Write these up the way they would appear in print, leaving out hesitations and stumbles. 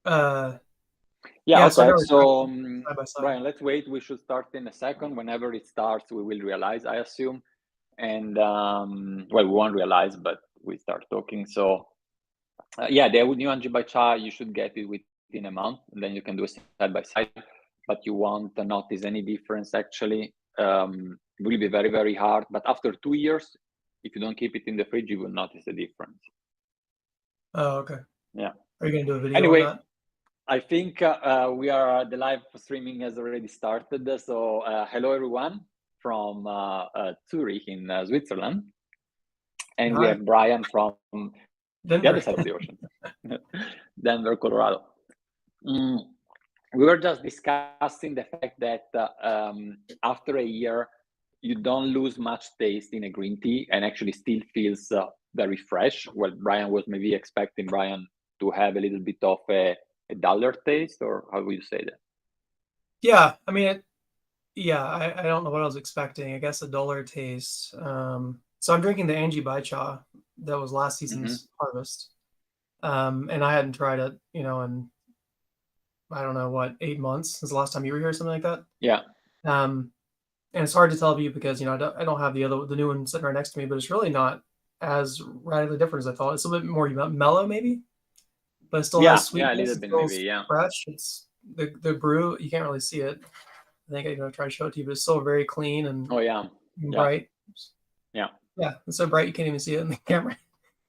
Uh, Yeah, yeah, so I okay. never tracked So, them side by side. Brian, let's wait. We should start in a second. Whenever it starts, we will realize, I assume. And well, we won't realize, but we start talking. So, yeah, the new Anji Cha, you should get it within a month, and then you can do it side by side. But you won't notice any difference actually. It will be very, very hard. But after 2 years, if you don't keep it in the fridge, you will notice the difference. Oh, okay. Yeah. Are you gonna do a video on Anyway, that? I think the live streaming has already started. So hello everyone from Zurich in Switzerland, and we Hi, have Brian from the other side of Denver. the ocean, Denver, Colorado. Mm, we were just discussing the fact that after a year, you don't lose much taste in a green tea, and actually still feels very fresh. Well, Brian was maybe expecting Brian to have a little bit of a duller taste, or how would you say that? Yeah, I mean, yeah, I don't know what I was expecting. I guess a duller taste. So I'm drinking the Angie Bai Cha that was last Mm-hmm. season's harvest. And I hadn't tried it, in I don't know what, 8 months since the last time you were here, something like that. Yeah, Um, and it's hard to tell you because I don't have the new one sitting right next to me, but it's really not as radically different as I thought. It's a little bit more mellow, maybe, but it still has yeah, a little sweetness. It bit maybe. feels Yeah, fresh. It's the brew. You can't really see it. I think try to show it to you, but it's still very clean and oh yeah, yeah, bright. yeah. Yeah, it's so bright you can't even see it in the camera.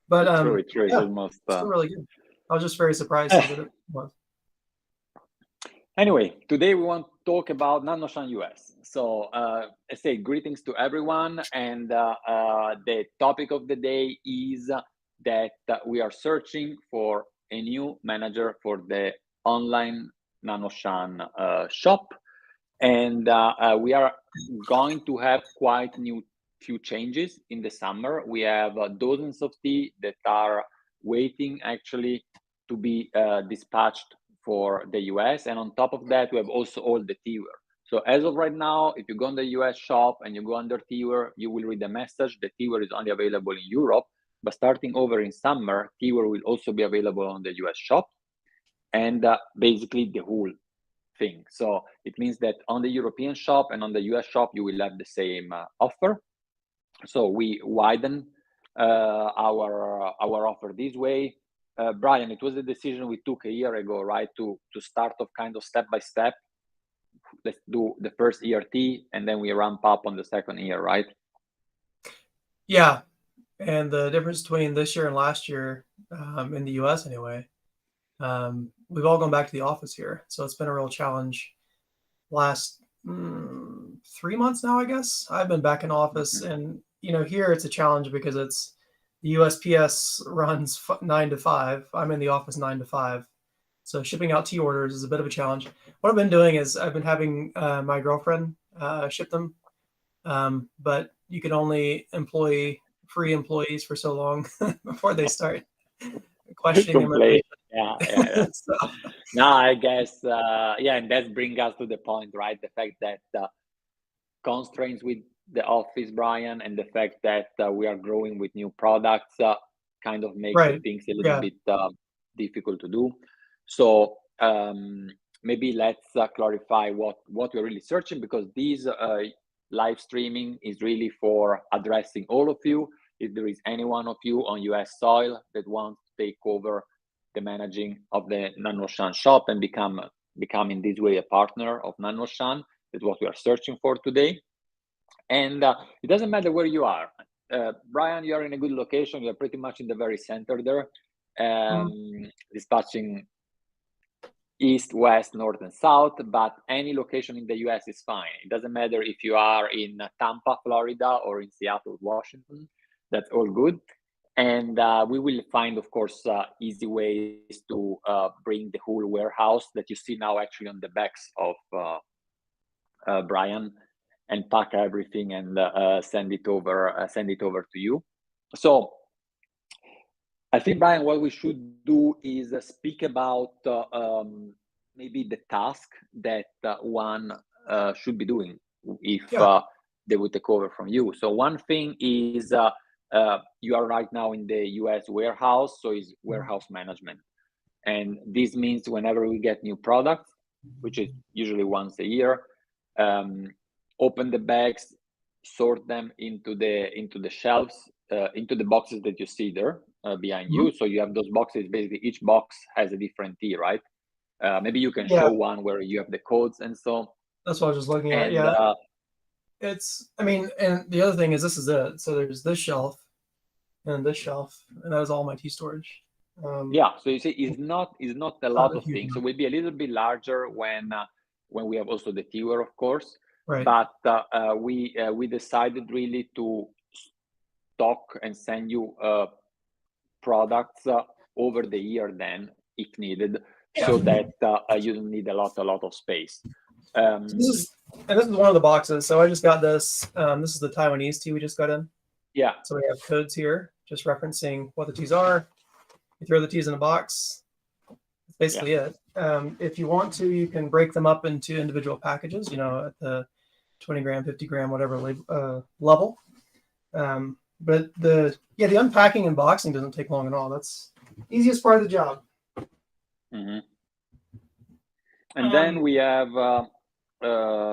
But It's true. It's yeah, almost. it's still really good. I was just very surprised how good it was. Anyway, today we want to talk about Nannuoshan US. So I say greetings to everyone, and the topic of the day is that we are searching for a new manager for the online Nannuoshan shop, and we are going to have quite new few changes in the summer. We have dozens of tea that are waiting actually to be dispatched for the US, and on top of that we have also all the teaware. So as of right now, if you go on the US shop and you go under teaware, you will read the message the teaware is only available in Europe, but starting over in summer, teaware will also be available on the US shop, and basically the whole thing. So it means that on the European shop and on the US shop, you will have the same offer. So we widen our offer this way. Brian, it was a decision we took a year ago, right? To start off kind of step by step. Let's do the first ERT and then we ramp up on the second year, right? Yeah, and the difference between this year and last year, in the U.S. anyway, we've all gone back to the office here, so it's been a real challenge. Last 3 months now, I guess I've been back in office, Mm-hmm. and here it's a challenge because it's the USPS runs 9 to 5. I'm in the office 9 to 5, so shipping out tea orders is a bit of a challenge. What I've been doing is I've been having my girlfriend ship them, but you can only employ free employees for so long before they start questioning their Complete. motivation. Yeah, yeah, yeah. So, Now I guess, yeah, and that brings us to the point, right? The fact that constraints with the office, Brian, and the fact that we are growing with new products kind of make the right, things a little yeah, bit difficult to do. So maybe let's clarify what we're really searching, because these live streaming is really for addressing all of you. If there is any one of you on US soil that wants to take over the managing of the Nannuoshan shop and become in this way a partner of Nannuoshan, that's what we are searching for today. And it doesn't matter where you are. Brian, you are in a good location. You're pretty much in the very center there, mm, dispatching east, west, north, and south. But any location in the US is fine. It doesn't matter if you are in Tampa, Florida, or in Seattle, Washington. That's all good. And we will find, of course, easy ways to bring the whole warehouse that you see now actually on the backs of Brian, and pack everything and send it over to you. So I think, Brian, what we should do is speak about maybe the task that one should be doing if yeah, they would take over from you. So one thing is you are right now in the US warehouse, so is mhm, warehouse management. And this means whenever we get new products, which is usually once a year, open the bags, sort them into the shelves, into the boxes that you see there behind you. So you have those boxes. Basically, each box has a different tea, right? Maybe you can show one where you have the codes and so. That's what I was just looking at. And, Yeah. I mean, and the other thing is this is it. So there's this shelf and this shelf, and that is all my tea storage. Yeah, so you see, it's not a lot of things. So Amount. it will be a little bit larger when we have also the teaware, of course. Right. But we decided really to stock and send you products over the year then, if needed, so that you don't need a lot of space. So this is one of the boxes. So I just got this. This is the Taiwanese tea we just got in. Yeah. So we have codes here, just referencing what the teas are. You throw the teas in a box. That's basically it. If you want to, you can break them up into individual packages, you know, at the 20 gram, 50 gram, whatever level. But the unpacking and boxing doesn't take long at all. That's the easiest part of the job. And then we have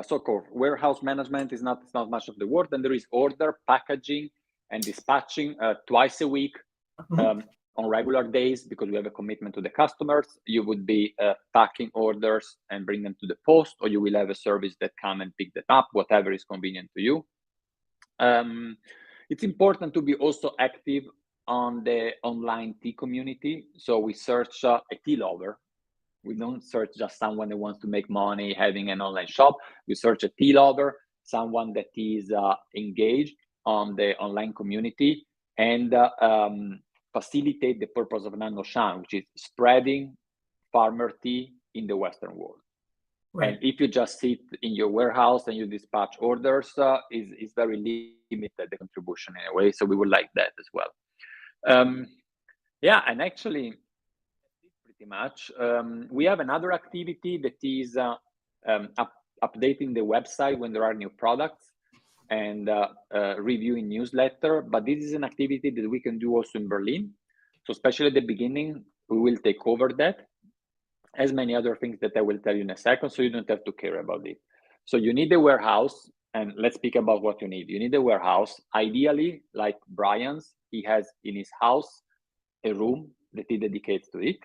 so-called warehouse management is not much of the work. Then there is order, packaging, and dispatching twice a week. On regular days, because we have a commitment to the customers, you would be packing orders and bring them to the post, or you will have a service that come and pick them up, whatever is convenient to you. It's important to be also active on the online tea community. So we search a tea lover. We don't search just someone that wants to make money having an online shop. We search a tea lover, someone that is engaged on the online community and facilitate the purpose of Nannuoshan, which is spreading farmer tea in the Western world. Right. And if you just sit in your warehouse and you dispatch orders, is very limited, the contribution in a way. So we would like that as well. Yeah, and actually, pretty much. We have another activity that is updating the website when there are new products and reviewing newsletter. But this is an activity that we can do also in Berlin. So especially at the beginning, we will take over that, as many other things that I will tell you in a second, so you don't have to care about it. So you need a warehouse, and let's speak about what you need. You need a warehouse, ideally like Brian's. He has in his house a room that he dedicates to it.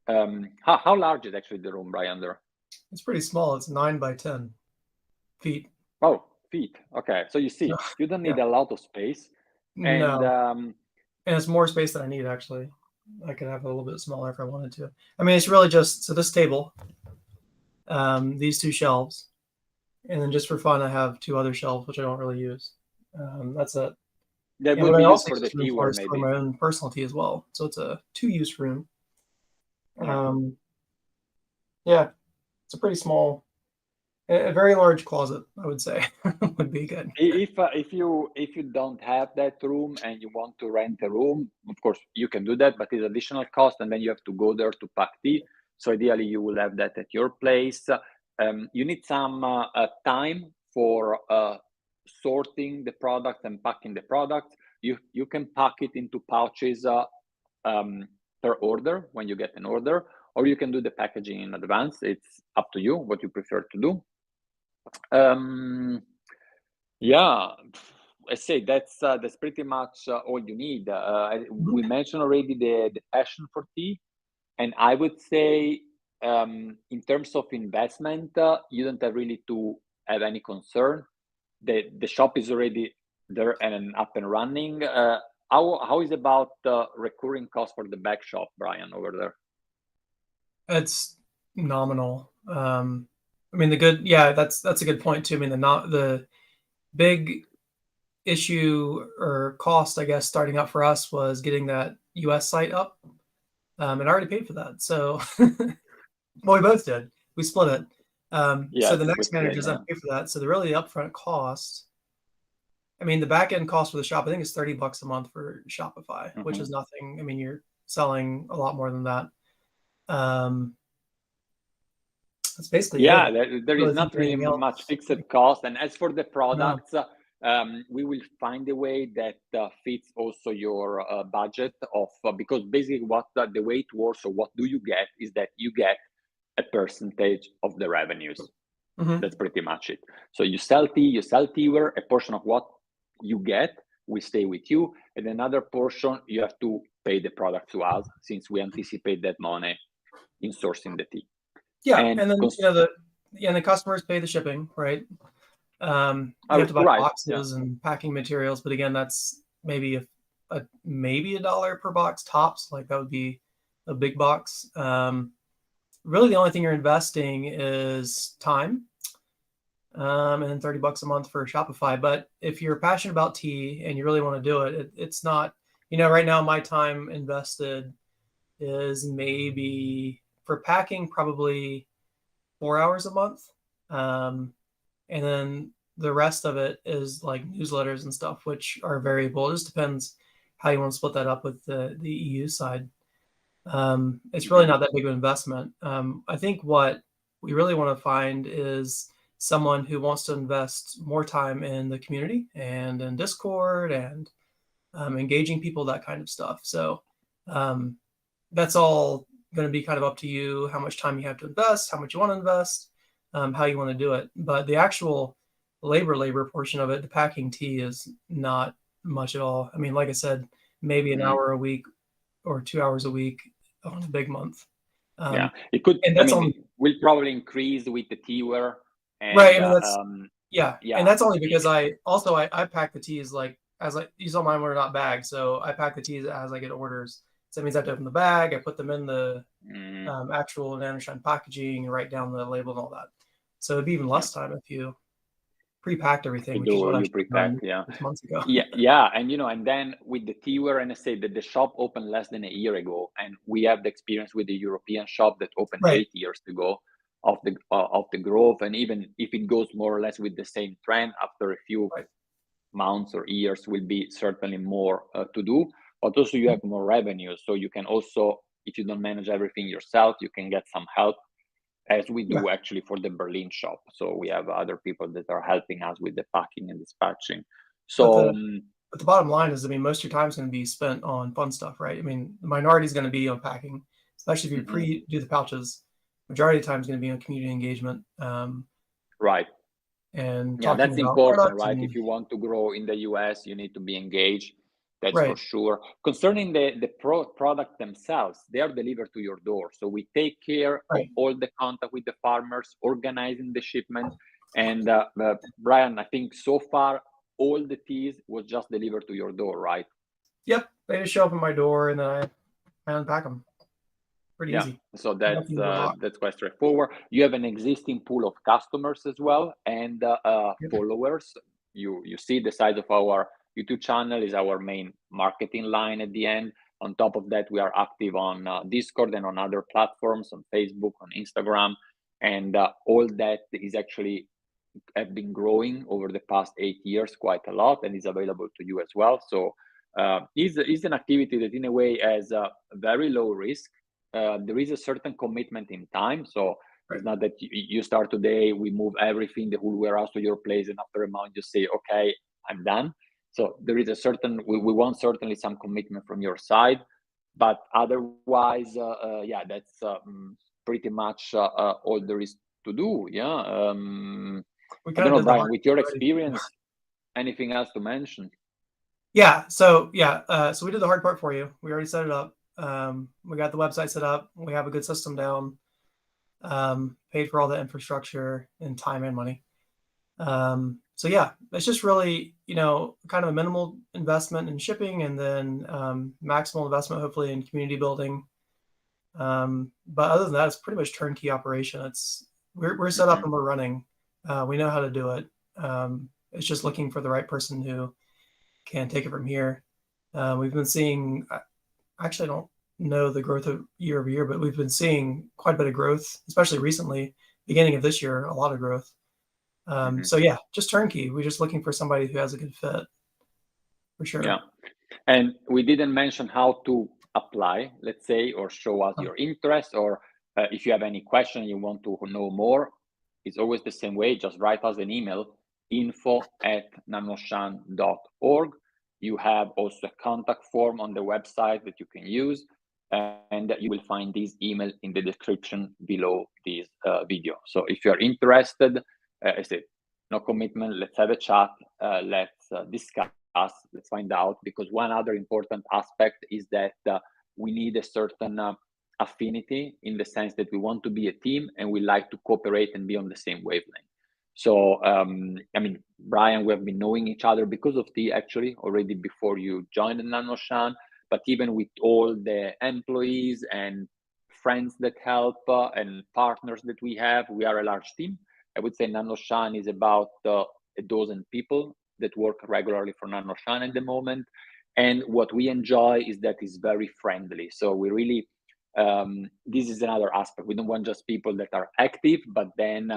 How large is actually the room, Brian, there? It's pretty small. It's 9 by 10 feet. Oh, feet. Okay, so you see, you don't need a lot of space. And, and it's more space than I need, actually. I could have a little bit smaller if I wanted to. I mean, it's really just, so this table, these two shelves, and then just for fun, I have 2 other shelves, which I don't really use. That's it. That would be used for the teaware, maybe. For my own personal tea as well. So it's a 2-use room. Yeah, it's a pretty small, a very large closet, I would say, would be good. If you don't have that room and you want to rent a room, of course you can do that, but it's additional cost, and then you have to go there to pack tea. So ideally, you will have that at your place. You need some time for sorting the product and packing the product. You can pack it into pouches per order when you get an order, or you can do the packaging in advance. It's up to you what you prefer to do. Yeah, I say that's pretty much all you need. We mentioned already the passion for tea, and I would say in terms of investment, you don't have really to have any concern. The shop is already there and up and running. How is about the recurring cost for the back shop, Brian, over there? It's nominal. I mean, that's a good point too. I mean, the big issue or cost, I guess, starting up for us was getting that US site up. And I already paid for that. So, well, we both did. We split it. So the next manager doesn't pay for that. So the really upfront cost, I mean, the back end cost for the shop, I think it's $30 a month for Shopify, which is nothing. I mean, you're selling a lot more than that. That's basically there is not really much fixed cost. And as for the products, we will find a way that fits also your budget of because basically what the way it works, or what do you get, is that you get a percentage of the revenues. That's pretty much it. So you sell tea, you sell teaware, a portion of what you get will stay with you, and another portion you have to pay the product to us, since we anticipate that money in sourcing the tea. Yeah, and then the customers pay the shipping, right? You have to buy right, boxes and packing materials, but again, that's maybe maybe $1 per box tops. Like that would be a big box. Really, the only thing you're investing is time, and then $30 a month for Shopify. But if you're passionate about tea and you really want to do it, it's not. Right now my time invested is maybe for packing probably 4 hours a month. And then the rest of it is like newsletters and stuff, which are variable. It just depends how you want to split that up with the EU side. It's really not that big of an investment. I think what we really want to find is someone who wants to invest more time in the community and in Discord and engaging people, that kind of stuff. So that's all going to be kind of up to you, how much time you have to invest, how much you want to invest, how you want to do it. But the actual labor portion of it, the packing tea, is not much at all. I mean, like I said, maybe an hour a week or 2 hours a week on a big month. It could. And that's will probably increase with the teaware. Right. I mean, that's and that's only because I pack the teas you saw mine were not bagged, so I pack the teas as I get orders. So that means I have to open the bag, I put them in the actual Nannuoshan packaging, and write down the label and all that. So it'd be even less time if you pre-packed everything, which is what I pre-packed, 6 months ago. And then with the teaware, and I say that the shop opened less than a year ago, and we have the experience with the European shop that opened 8 years ago of the growth, and even if it goes more or less with the same trend, after a few months or years will be certainly more to do, but also you have more revenue, so you can also, if you don't manage everything yourself, you can get some help, as we do actually for the Berlin shop. So we have other people that are helping us with the packing and dispatching. So but the bottom line is, I mean, most of your time is going to be spent on fun stuff, right? I mean, the minority is going to be on packing, especially if you do the pouches. Majority of the time is going to be on community engagement. Right. And that's important, right? If you want to grow in the US, you need to be engaged. That's for sure. Concerning the product themselves, they are delivered to your door. So we take care of all the contact with the farmers, organizing the shipment. And Brian, I think so far, all the teas was just delivered to your door, right? Yep. They just show up at my door, and then I unpack them. Pretty easy. So that's quite straightforward. You have an existing pool of customers as well, and followers. You see the size of our YouTube channel is our main marketing line at the end. On top of that, we are active on Discord and on other platforms, on Facebook, on Instagram, and all that is actually have been growing over the past 8 years quite a lot, and is available to you as well. So is an activity that in a way has a very low risk. There is a certain commitment in time, so it's not that you start today, we move everything, the whole warehouse to your place, and after a month you say, okay, I'm done. So there is a certain, we want certainly some commitment from your side, but otherwise, that's pretty much all there is to do. I don't know, Brian, with your experience, anything else to mention? So we did the hard part for you. We already set it up. We got the website set up. We have a good system down. Paid for all the infrastructure and time and money. So it's just really, kind of a minimal investment in shipping, and then maximal investment hopefully in community building. But other than that, it's pretty much turnkey operation. We're set up and we're running. We know how to do it. It's just looking for the right person who can take it from here. We've been seeing, actually, I don't know the growth of year over year, but we've been seeing quite a bit of growth, especially recently, beginning of this year, a lot of growth. So just turnkey. We're just looking for somebody who has a good fit, for sure. Yeah, and we didn't mention how to apply, let's say, or show us your interest, or if you have any question you want to know more, it's always the same way. Just write us an email, info@nannuoshan.org. You have also a contact form on the website that you can use, and you will find this email in the description below this video. So if you're interested, I say no commitment, let's have a chat, let's discuss, let's find out, because one other important aspect is that we need a certain affinity, in the sense that we want to be a team and we like to cooperate and be on the same wavelength. So, I mean, Brian, we have been knowing each other because of T actually already before you joined Nannuoshan, but even with all the employees and friends that help and partners that we have, we are a large team. I would say Nannuoshan is about a dozen people that work regularly for Nannuoshan at the moment. And what we enjoy is that it's very friendly. So we really, this is another aspect. We don't want just people that are active, but then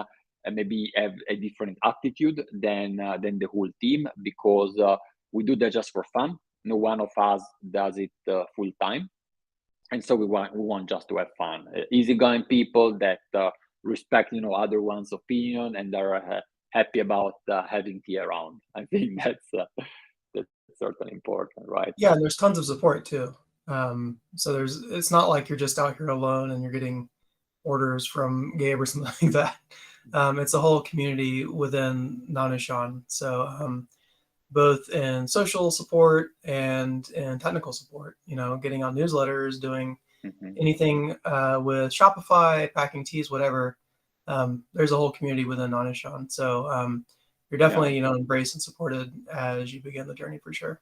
maybe have a different attitude than the whole team, because we do that just for fun. No one of us does it full time, and so we want just to have fun. Easygoing people that respect other one's opinion and are happy about having tea around. I think that's certainly important, right? Yeah, and there's tons of support too. So it's not like you're just out here alone and you're getting orders from Gabe or something like that. It's a whole community within Nannuoshan. So both in social support and in technical support, getting on newsletters, doing anything with Shopify, packing teas, whatever. There's a whole community within Nannuoshan. So you're definitely, embraced and supported as you begin the journey for sure.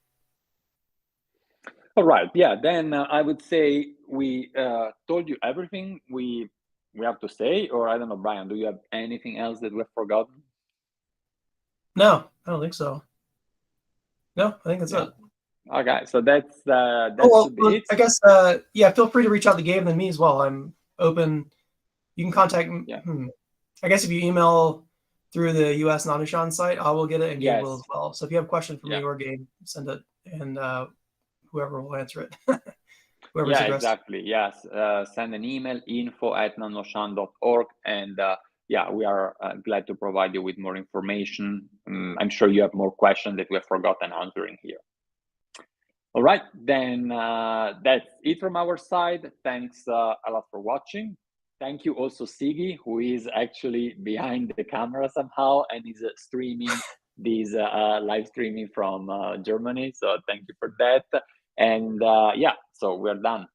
All right. Yeah. Then I would say we told you everything we have to say, or I don't know, Brian, do you have anything else that we've forgotten? No, I don't think so. No, I think that's it. Okay, so that's it. I guess feel free to reach out to Gabe and me as well. I'm open. You can contact me. Yeah. I guess if you email through the US Nannuoshan site, I will get it, and Gabe will Yes. as well. So if you have a question for me or Gabe, send it, and whoever will answer it. Whoever's Yeah, addressed. exactly. Yes. Send an email, info@nannuoshan.org, and we are glad to provide you with more information. I'm sure you have more questions that we have forgotten answering here. All right, then that's it from our side. Thanks a lot for watching. Thank you also, Sigi, who is actually behind the camera somehow and is streaming this live streaming from Germany. So thank you for that. And so we're done.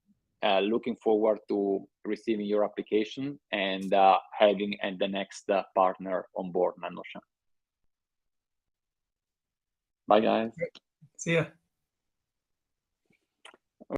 Looking forward to receiving your application and having the next partner on board, Nannuoshan. Bye, guys. See ya.